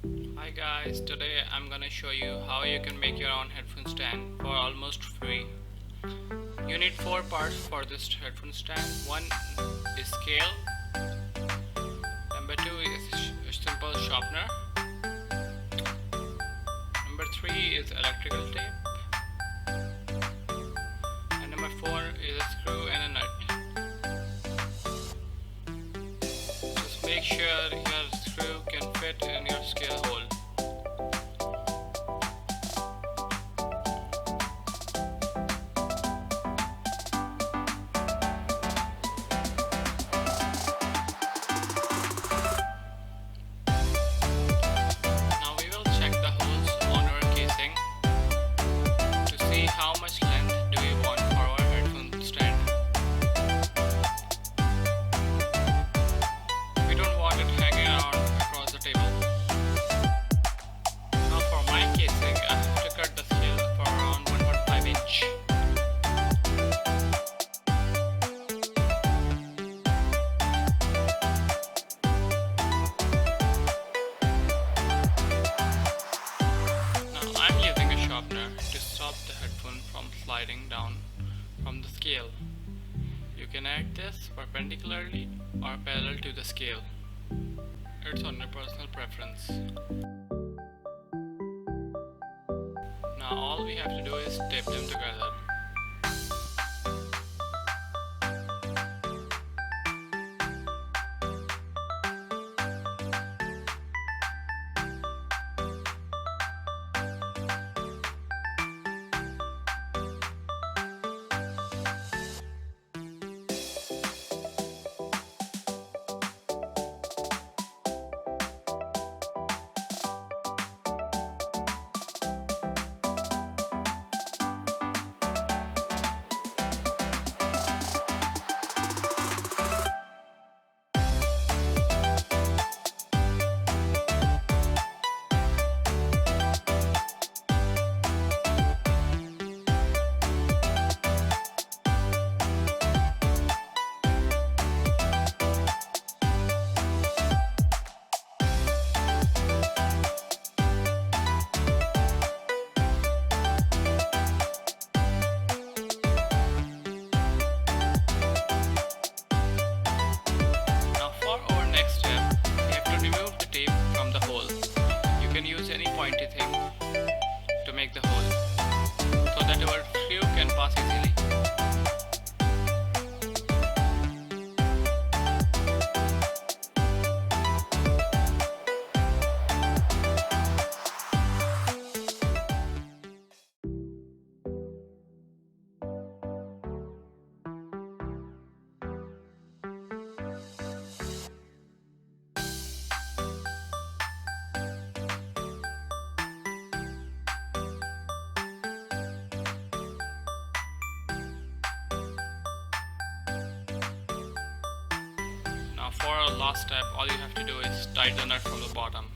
Hi guys, today I'm gonna show you how you can make your own headphone stand for almost free. You need 4 parts for this headphone stand. One is scale, number 2 is a simple sharpener, number 3 is electrical tape, and number 4 is a screw and a nut. Just make sure your screw can fit in your scale hole. Now we will check the holes on our casing to see how much length do we want for our headphone stand. We don't want it hanging around across the table. Now for my casing, I have to cut the scale for around 1.5 inch. Now I'm using a sharpener to stop the headphone from sliding down from the scale. You can add this perpendicularly or parallel to the scale. It's on your personal preference. Now all we have to do is tape them together. Now for our next step, we have to remove the tape from the hole. You can use any pointy thing to make the hole so that our screw can pass easily. Now for our last step, all you have to do is tighten the nut from the bottom.